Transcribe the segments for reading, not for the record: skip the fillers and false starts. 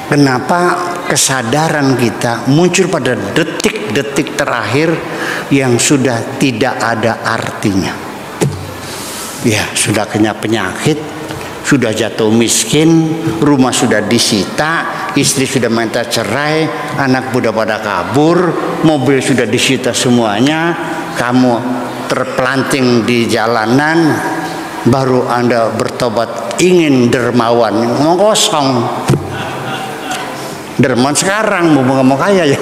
Kenapa kesadaran kita muncul pada detik-detik terakhir yang sudah tidak ada artinya? Ya, sudah kena penyakit, sudah jatuh miskin, rumah sudah disita, istri sudah minta cerai, anak budak pada kabur, mobil sudah disita semuanya, kamu terpelanting di jalanan, baru Anda bertobat ingin dermawan, ngomong kosong. Dermawan sekarang mau kaya ya.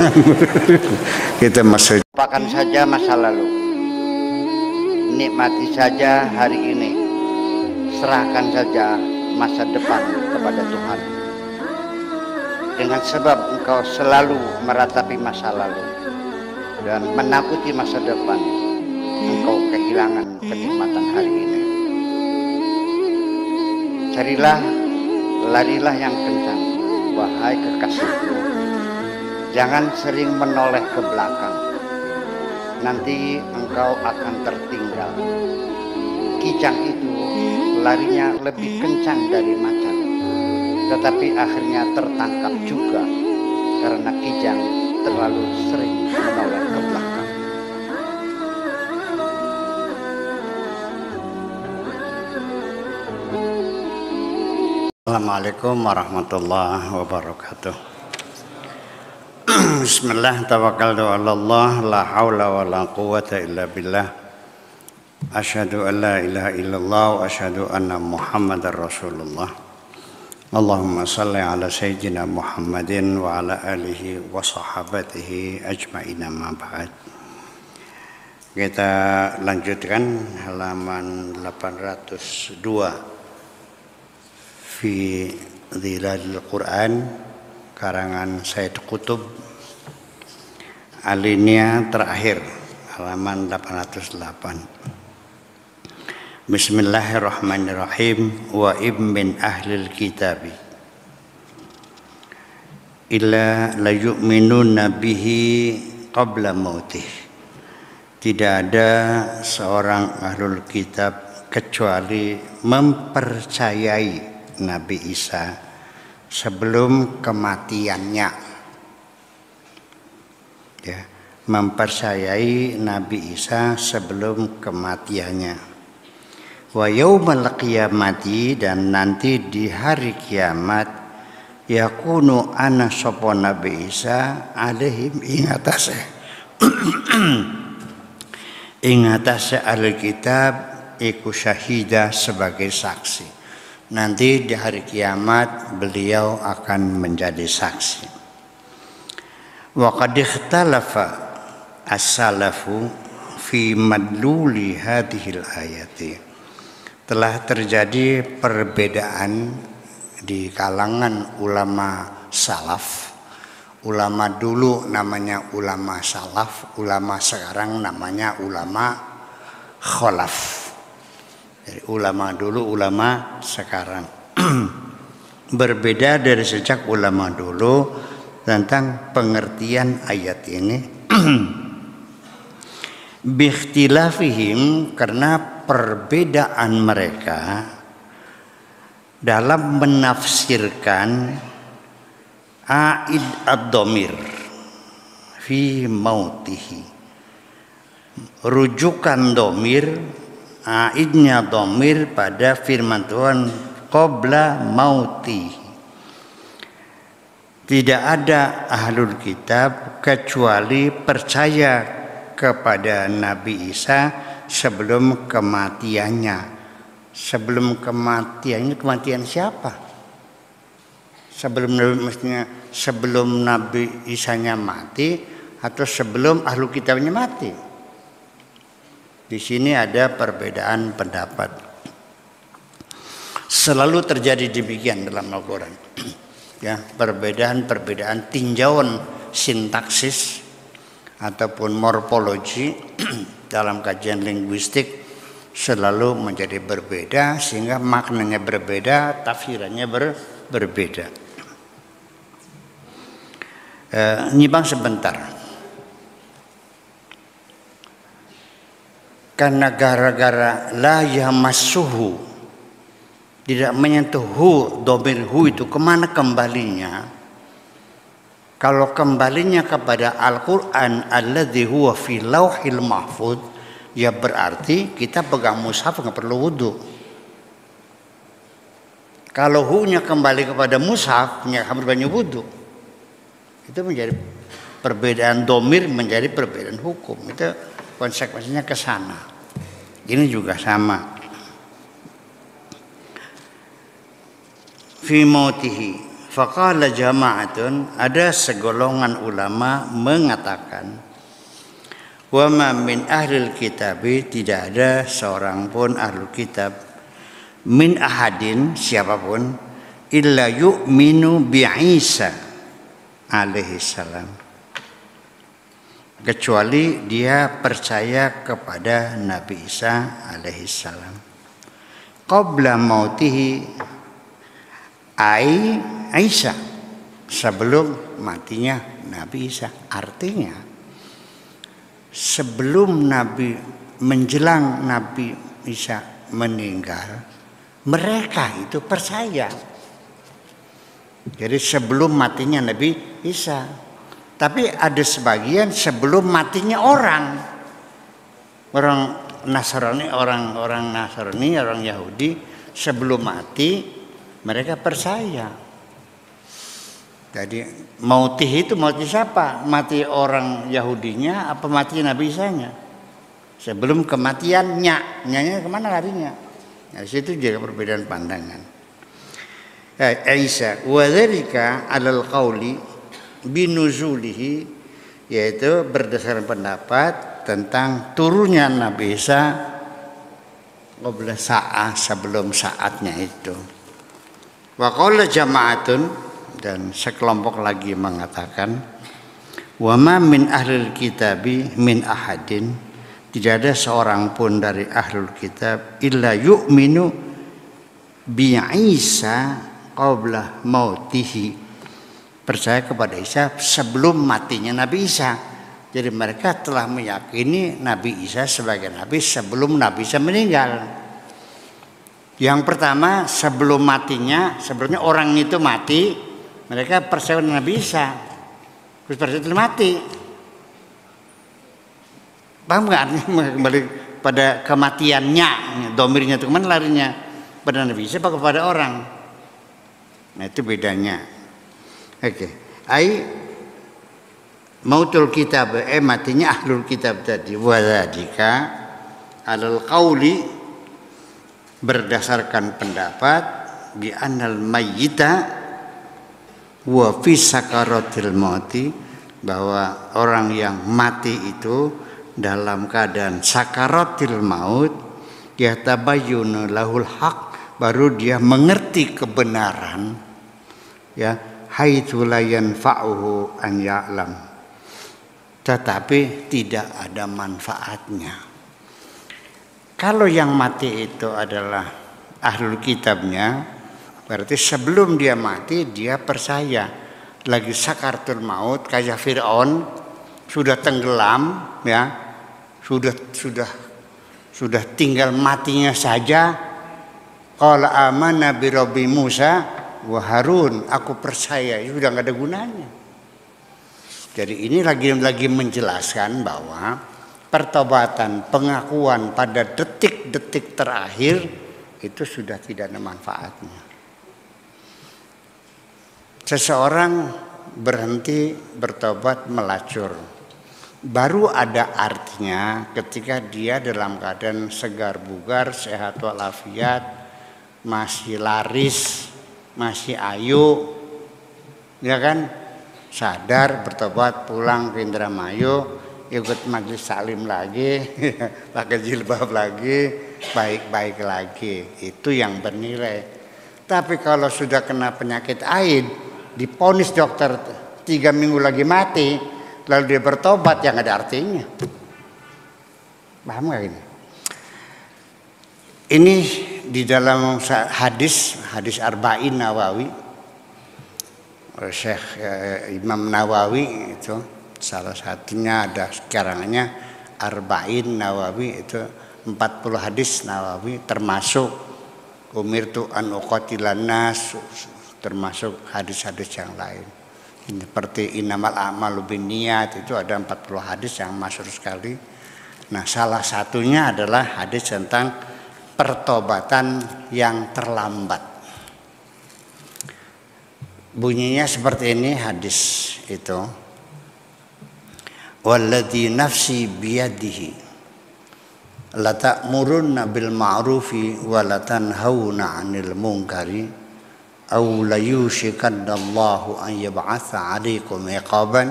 Kita masih lupakan saja masa lalu, nikmati saja hari ini, serahkan saja masa depan kepada Tuhan. Dengan sebab engkau selalu meratapi masa lalu dan menakuti masa depan, engkau kehilangan kenikmatan hari ini. Carilah, larilah yang kencang, wahai kekasihku. Jangan sering menoleh ke belakang, nanti engkau akan tertinggal. Kijang itu larinya lebih kencang dari macan, tetapi akhirnya tertangkap juga karena kijang terlalu sering menoleh ke belakang. Assalamualaikum warahmatullahi wabarakatuh. Bismillah, tawakkaltu 'ala Allah, la haula wa la quwwata illa billah. Asyhadu an la ilaha illallah wa asyhadu anna Muhammadar Rasulullah. Allahumma shalli ala sayyidina Muhammadin wa ala alihi wa sahabatihi ajma'in, amma ba'd. Kita lanjutkan halaman 802 fi Dhilalil Quran karangan Said Qutb, alinea terakhir halaman 808. Bismillahirrahmanirrahim. Wa min ahlil kitabi illa la yu'minuna bihi qabla mautih. Tidak ada seorang ahlul kitab kecuali mempercayai Nabi Isa sebelum kematiannya. Ya, mempercayai Nabi Isa sebelum kematiannya. Wa yaumal qiyamati, dan nanti di hari kiamat, yakunu ana sapa Nabi Isa alaihim ingatase ingatase ahli kitab iku syahida, sebagai saksi. Nanti di hari kiamat beliau akan menjadi saksi. Wa qad ikhtalafa as-salafu fi madluli hadhil ayati. Telah terjadi perbedaan di kalangan ulama salaf. Ulama dulu namanya ulama salaf, ulama sekarang namanya ulama kholaf. Jadi ulama dulu, ulama sekarang. Berbeda dari sejak ulama dulu tentang pengertian ayat ini. Biikhtilafihim, karena perbedaan mereka dalam menafsirkan aid ad-dhamir fi mautihi. Rujukan dhamir, aidnya dhamir pada firman Tuhan qabla mauti. Tidak ada ahlul kitab kecuali percaya kepada Nabi Isa sebelum kematiannya. Sebelum kematiannya, kematian siapa? Sebelum Nabi Isanya mati atau sebelum ahlul kitabnya mati? Di sini ada perbedaan pendapat. Selalu terjadi demikian dalam Al-Quran. Ya, perbedaan tinjauan sintaksis ataupun morfologi dalam kajian linguistik selalu menjadi berbeda, sehingga maknanya berbeda, tafsirannya berbeda. Nyimpang sebentar. Karena gara-gara la yamassuhu, tidak menyentuh hu, dhamir hu itu kemana kembalinya, Kalau kembalinya kepada Al-Quran alladzi huwa fi lauhil mahfud, ya berarti kita pegang mushaf nggak perlu wudhu. Kalau hunya kembali kepada mushaf, nggak harus banyak wudhu. Itu menjadi perbedaan domir, menjadi perbedaan hukum. Itu konsekuensinya ke sana. Ini juga sama. Fi mautihi faqala jama'atun, ada segolongan ulama mengatakan, wa ma min ahlil kitab, tidak ada seorang pun ahlul kitab, min ahadin, siapapun, illa yu'minu bi Isa alaihi salam, kecuali dia percaya kepada Nabi Isa alaihi salam. Qabla mautihi ai Isa, sebelum matinya Nabi Isa. Artinya sebelum Nabi, menjelang Nabi Isa meninggal, mereka itu percaya. Jadi sebelum matinya Nabi Isa. Tapi ada sebagian sebelum matinya orang Nasrani, orang Nasrani, orang Yahudi, sebelum mati mereka percaya. Jadi mautih itu mati siapa? Mati orang Yahudinya apa mati Nabi Isa-nya? Sebelum kematiannya, nyanya kemana larinya? Nah, di situ juga perbedaan pandangan. Isa wa dzalika 'alal qauli binuzulihi, yaitu berdasarkan pendapat tentang turunnya Nabi Isa qabla sa'ah, sebelum saatnya itu. Wa qala jama'atun, dan sekelompok lagi mengatakan, wa ma min ahlil kitabi min ahadin, tidak ada seorang pun dari ahlul kitab illa yu'minu bi Isa qabla mautihi, percaya kepada Isa sebelum matinya Nabi Isa. Jadi mereka telah meyakini Nabi Isa sebagai nabi sebelum Nabi Isa meninggal. Yang pertama, sebelum matinya, sebelumnya orang itu mati, mereka percaya Nabi Isa, terus percaya itu mati. Paham nggak? Artinya kembali pada kematiannya, domirnya itu kemana larinya? Pada Nabi Isa apa kepada orang? Nah itu bedanya. Oke. Ai mautul kitab, matinya ahlul kitab tadi. Wadzalika alal qauli, berdasarkan pendapat bi annal mayyita wa fi sakaratil mauti, bahwa orang yang mati itu dalam keadaan sakaratil maut, yatabayyunu lahul haq, baru dia mengerti kebenaran, ya, haitsu la yanfa'uhu an ya'lam, tetapi tidak ada manfaatnya. Kalau yang mati itu adalah ahlul kitabnya, berarti sebelum dia mati dia percaya lagi sakaratul maut, kayak Fir'aun sudah tenggelam, ya, sudah tinggal matinya saja. Qala amanna bi rabbi Musa wa Harun, aku percaya, itu sudah nggak ada gunanya. Jadi ini lagi menjelaskan bahwa pertobatan, pengakuan pada detik-detik terakhir itu sudah tidak ada manfaatnya. Seseorang berhenti bertobat melacur, baru ada artinya ketika dia dalam keadaan segar bugar, sehat walafiat, masih laris, masih ayu, ya kan, sadar, bertobat, pulang ke Indramayu, ikut majelis salim lagi, pakai jilbab lagi, baik-baik lagi, itu yang bernilai. Tapi kalau sudah kena penyakit AIDS, diponis dokter 3 minggu lagi mati, lalu dia bertobat, yang ada artinya. Paham gak ini? Ini di dalam hadis Arba'in Nawawi, Syekh Imam Nawawi itu salah satunya, ada karangannya Arba'in Nawawi, itu 40 hadis Nawawi, termasuk umirtu an uqatilan nas, termasuk hadis-hadis yang lain. Seperti innamal a'malu binniyat, itu ada 40 hadis yang masyhur sekali. Nah, salah satunya adalah hadis tentang pertobatan yang terlambat. Bunyinya seperti ini hadis itu. Walladzi nafsi biyadihi la ta'murunna bil ma'rufi wa la tanhauna 'anil munkari aw la yushikanallahu an yab'atsa 'alaikum iqaban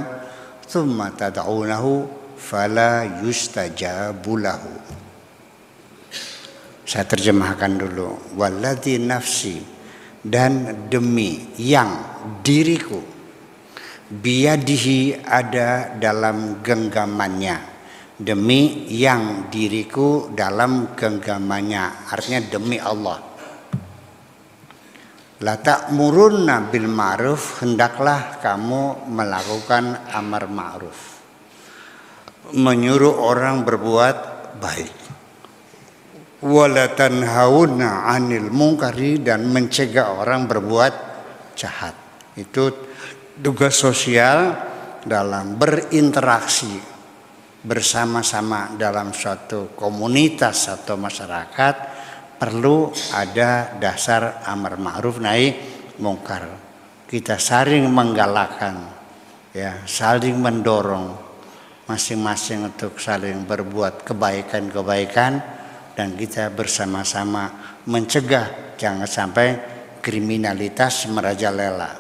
thumma tad'unahu fala yustajabu lahu. Saya terjemahkan dulu. Walladzi nafsi, dan demi yang diriku, biyadihi ada dalam genggamannya, demi yang diriku dalam genggamannya, artinya demi Allah. La ta'murunna bil ma'ruf, hendaklah kamu melakukan amar ma'ruf, menyuruh orang berbuat baik. Wala tanhauna 'anil munkari, dan mencegah orang berbuat jahat. Itu tugas sosial dalam berinteraksi bersama-sama dalam suatu komunitas atau masyarakat. Perlu ada dasar amar ma'ruf nahi mungkar. Kita saling menggalakkan, ya, saling mendorong masing-masing untuk saling berbuat kebaikan-kebaikan, dan kita bersama-sama mencegah jangan sampai kriminalitas merajalela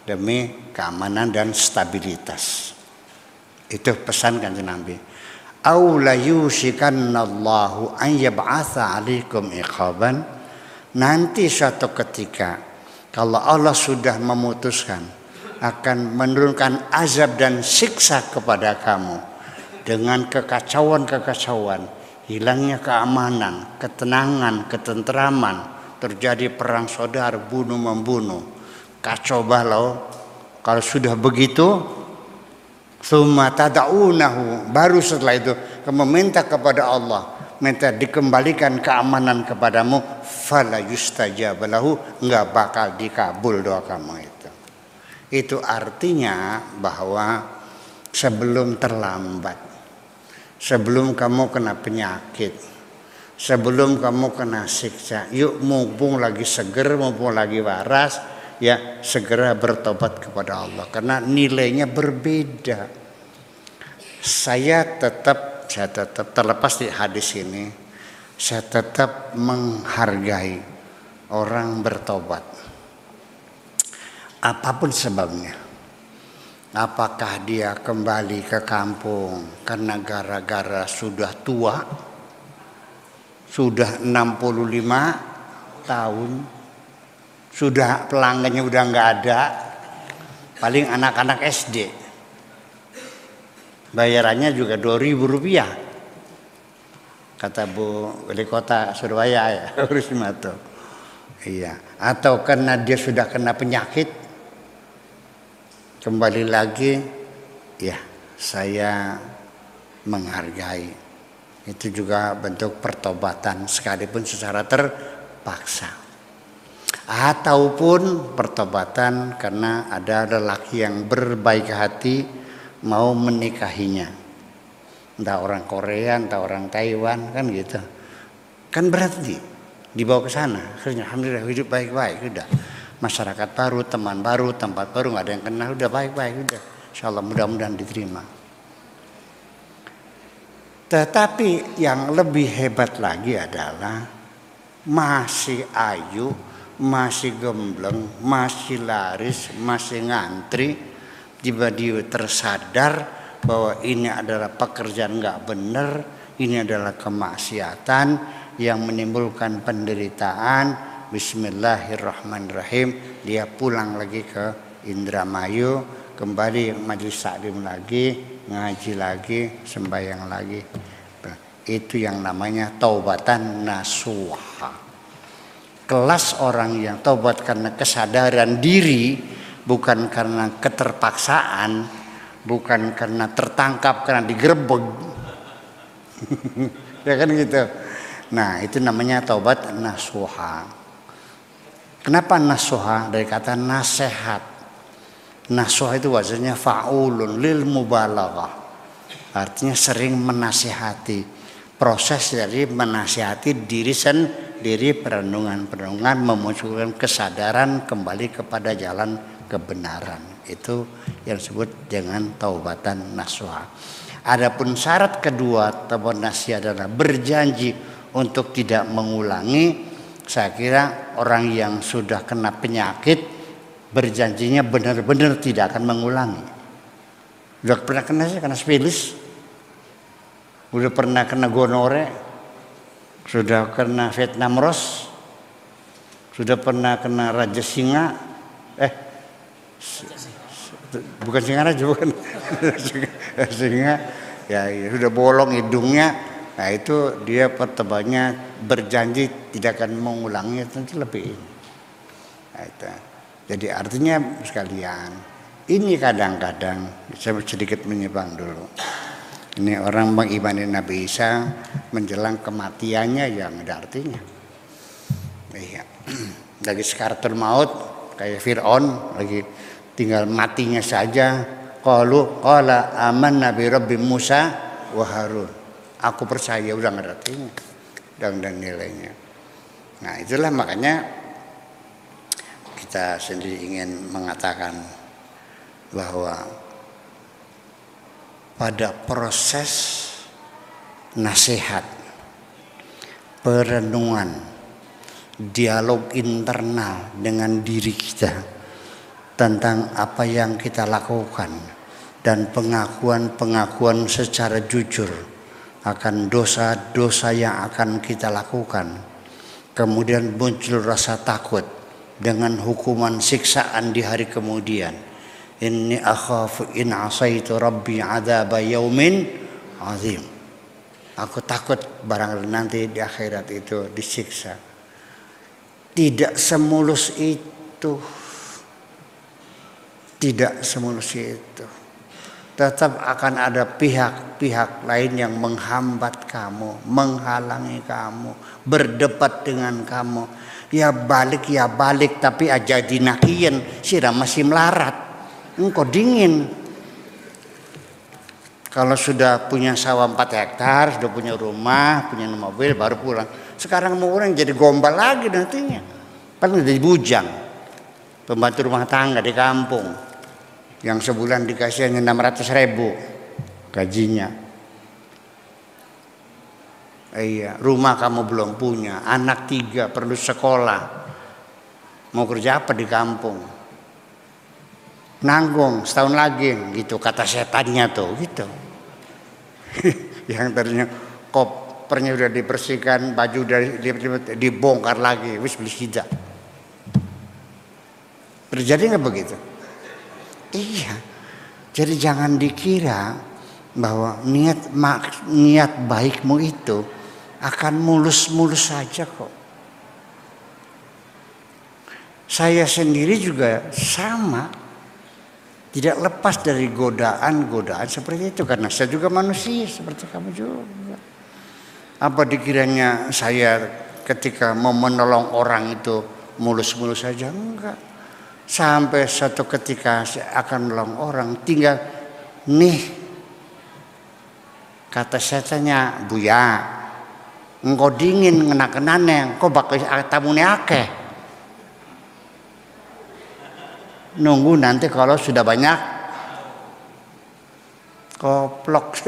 demi keamanan dan stabilitas. Itu pesan Kanjeng Nabi. Au la yushikannallahu an yab'atsa 'alaikum iqaban, nanti suatu ketika kalau Allah sudah memutuskan akan menurunkan azab dan siksa kepada kamu dengan kekacauan-kekacauan, hilangnya keamanan, ketenangan, ketentraman, terjadi perang saudara, bunuh-membunuh, kacau balau. Kalau sudah begitu, summa tad'unahu, baru setelah itu kamu minta kepada Allah, minta dikembalikan keamanan kepadamu, fala yustajab lahu, enggak bakal dikabul doa kamu itu. Itu artinya bahwa sebelum terlambat, sebelum kamu kena penyakit, sebelum kamu kena siksa, yuk mumpung lagi seger, mumpung lagi waras, ya segera bertobat kepada Allah, karena nilainya berbeda. Saya tetap terlepas di hadis ini, saya tetap menghargai orang bertobat apapun sebabnya. Apakah dia kembali ke kampung karena gara-gara sudah tua, sudah 65 tahun, sudah pelanggannya udah nggak ada, paling anak-anak SD, bayarannya juga 2.000 rupiah, kata Bu Wali Kota Surabaya ya, Rismato. Iya. Atau karena dia sudah kena penyakit, kembali lagi, ya saya menghargai. Itu juga bentuk pertobatan sekalipun secara terpaksa. Ataupun pertobatan karena ada lelaki yang berbaik hati mau menikahinya, entah orang Korea, entah orang Taiwan, kan gitu. Kan berarti dibawa ke sana, akhirnya alhamdulillah hidup baik-baik, udah masyarakat baru, teman baru, tempat baru, nggak ada yang kenal, udah baik-baik, udah insyaallah mudah-mudahan diterima. Tetapi yang lebih hebat lagi adalah masih ayu, masih gembleng, masih laris, masih ngantri, tiba-tiba tersadar bahwa ini adalah pekerjaan nggak benar, ini adalah kemaksiatan yang menimbulkan penderitaan. Bismillahirrahmanirrahim, dia pulang lagi ke Indramayu, kembali majelis taklim lagi, ngaji lagi, sembahyang lagi. Itu yang namanya taubatan nasuha. Kelas orang yang taubat karena kesadaran diri, bukan karena keterpaksaan, bukan karena tertangkap, karena digerebek. Ya kan gitu. Nah, itu namanya taubat nasuha. Kenapa nasuha? Dari kata nasihat. Nasuha itu wazannya fa'ulun lil mubalaghah. Artinya sering menasihati. Proses dari menasihati diri sendiri, perenungan-perenungan, memunculkan kesadaran kembali kepada jalan kebenaran. Itu yang disebut dengan taubatan nasuha. Adapun syarat kedua taubat nasuha adalah berjanji untuk tidak mengulangi. Saya kira orang yang sudah kena penyakit berjanjinya benar-benar tidak akan mengulangi. Sudah pernah kena sifilis, sudah pernah kena gonore, sudah kena Vietnam Rose, sudah pernah kena Raja Singa, bukan singa raja, bukan singa, ya sudah bolong hidungnya. Nah itu dia pertebannya berjanji tidak akan mengulangi, tentu lebih. Nah, itu. Jadi artinya sekalian, ini kadang-kadang saya sedikit menyimpang dulu. Ini orang mengimani Nabi Isa menjelang kematiannya yang ada artinya. Iya. Lagi sekaratul maut kayak Fir'aun, lagi tinggal matinya saja. Qala amanna bi rabbi Musa wa Harun. Aku percaya, udah nggak ada artinya dan nilainya. Nah itulah makanya kita sendiri ingin mengatakan bahwa pada proses nasihat, perenungan, dialog internal dengan diri kita tentang apa yang kita lakukan dan pengakuan secara jujur akan dosa-dosa yang akan kita lakukan. Kemudian muncul rasa takut dengan hukuman siksaan di hari kemudian. Inni akhafu in asaitu rabbi adzaba yaumin azim. Aku takut barangkali nanti di akhirat itu disiksa. Tidak semulus itu. Tidak semulus itu. Tetap akan ada pihak-pihak lain yang menghambat kamu, menghalangi kamu, berdebat dengan kamu. Ya balik, tapi aja dinakian, sira masih melarat. Engkau dingin. Kalau sudah punya sawah 4 hektar, sudah punya rumah, punya mobil, baru pulang. Sekarang mau orang jadi gombal lagi nantinya. Paling jadi bujang. Pembantu rumah tangga di kampung. Yang sebulan dikasih hanya 600.000 gajinya. Iya, rumah kamu belum punya, anak 3 perlu sekolah. Mau kerja apa di kampung? Nanggung setahun lagi, gitu kata setannya tuh, gitu. Yang tadinya kopernya udah dibersihkan, baju udah dibongkar lagi, wis beli hijab. Terjadi nggak begitu? Iya, jadi jangan dikira bahwa niat baikmu itu akan mulus-mulus saja kok. Saya sendiri juga sama, tidak lepas dari godaan-godaan seperti itu karena saya juga manusia seperti kamu juga. Apa dikiranya saya ketika mau menolong orang itu mulus-mulus saja? Enggak. Sampai suatu ketika saya akan menolong orang, tinggal nih kata setannya, Buya, engkau dingin ngenak-kenane, engkau bakal tamune akeh. Nunggu nanti kalau sudah banyak koplok.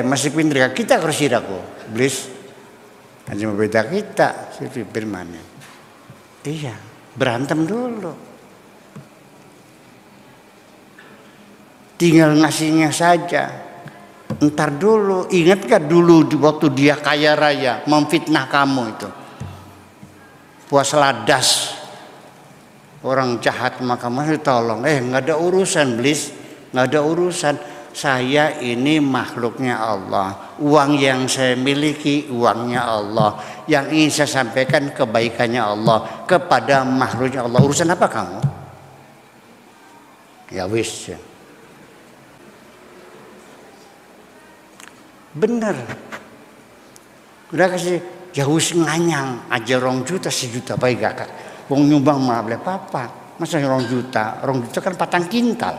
Masih pinter kita harus siraku, Iblis. Hanya beda kita, si firmannya. Iya. Berantem dulu. Tinggal ngasihnya saja. Ntar dulu, ingat gak dulu waktu dia kaya raya memfitnah kamu itu. Puas ladas. Orang jahat maka masih tolong. Gak ada urusan, Iblis. Gak ada urusan. Saya ini makhluknya Allah. Uang yang saya miliki uangnya Allah. Yang ingin saya sampaikan kebaikannya Allah kepada makhluknya Allah. Urusan apa kamu? Ya wis. Bener. Udah kasih jauh nganyang aja 2 juta 1 juta baik gak. Wong nyumbang mah boleh apa. Masa 2 juta kan 4 kintal.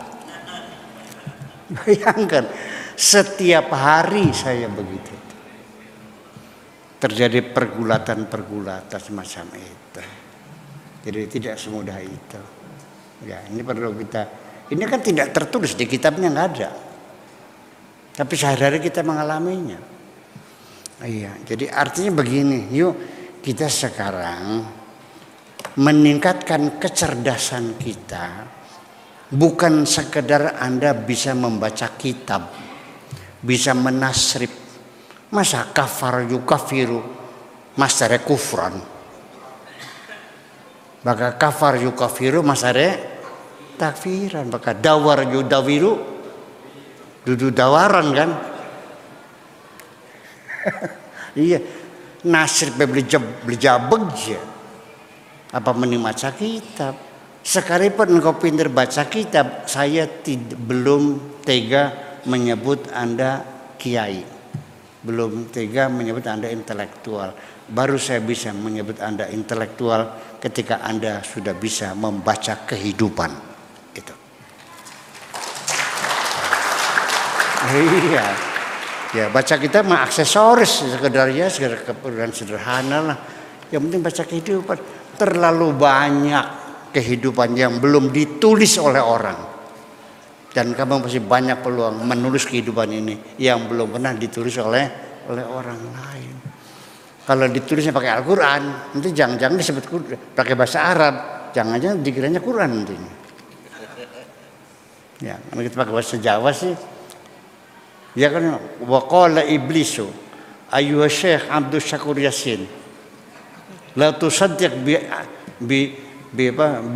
Bayangkan, setiap hari saya begitu. Terjadi pergulatan semacam itu. Jadi tidak semudah itu. Ya, ini perlu kita. Ini kan tidak tertulis di kitabnya, nggak ada. Tapi sehari-hari kita mengalaminya. Iya, jadi artinya begini, yuk kita sekarang meningkatkan kecerdasan kita, bukan sekedar Anda bisa membaca kitab, bisa menasrib. Masa kafar yukafiru masare kufran, maka kafar yukafiru masare takfiran, maka dawar yudawiru dudu dawaran kan. Iya, nasir beli jabeg ya. Apa mending baca kitab? Sekalipun engkau pintar baca kitab, saya belum tega menyebut Anda kiai, belum tega menyebut Anda intelektual. Baru saya bisa menyebut Anda intelektual ketika Anda sudah bisa membaca kehidupan itu. Iya. Ya, baca kitab mah aksesoris sekedarnya, sekedar keperluan sederhana lah. Yang penting baca kehidupan. Terlalu banyak kehidupan yang belum ditulis oleh orang. Dan kamu masih banyak peluang menulis kehidupan ini yang belum pernah ditulis oleh orang lain. Kalau ditulisnya pakai Al-Quran, nanti jangan-jangan disebut pakai bahasa Arab, jangan-jangan dikiranya Quran nantinya. Ya, kalau kita pakai bahasa Jawa sih. Ya kan, waqala iblisu ayyuha syekh Abdul Syakur Yasin la tusaddiq bi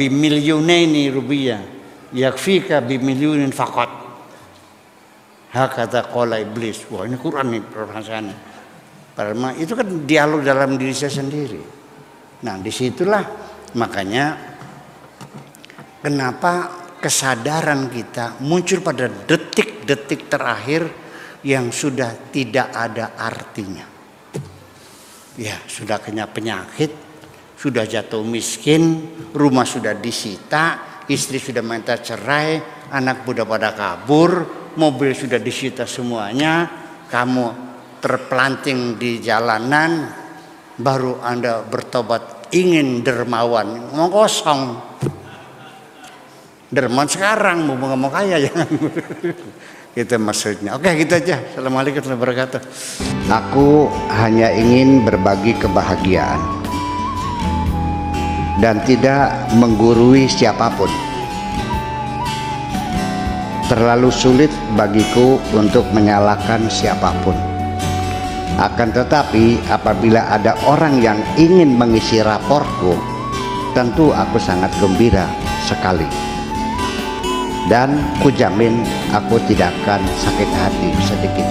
milyunaini rupiah yakfika bi milyunin faqat. Hakata qala iblis. Wah, ini Quran nih permasalahannya. Padahal itu kan dialog dalam diri saya sendiri. Nah, disitulah makanya kenapa kesadaran kita muncul pada detik-detik terakhir yang sudah tidak ada artinya. Ya, sudah kena penyakit, sudah jatuh miskin, rumah sudah disita, istri sudah minta cerai, anak muda pada kabur, mobil sudah disita semuanya, kamu terpelanting di jalanan, baru Anda bertobat ingin dermawan, ngomong kosong. Dermawan sekarang mau ngomong kaya jangan. Itu maksudnya. Oke, gitu aja. Assalamualaikum warahmatullahi wabarakatuh. Aku hanya ingin berbagi kebahagiaan dan tidak menggurui siapapun. Terlalu sulit bagiku untuk menyalahkan siapapun. Akan tetapi apabila ada orang yang ingin mengisi raportku, tentu aku sangat gembira sekali. Dan kujamin aku tidak akan sakit hati sedikit.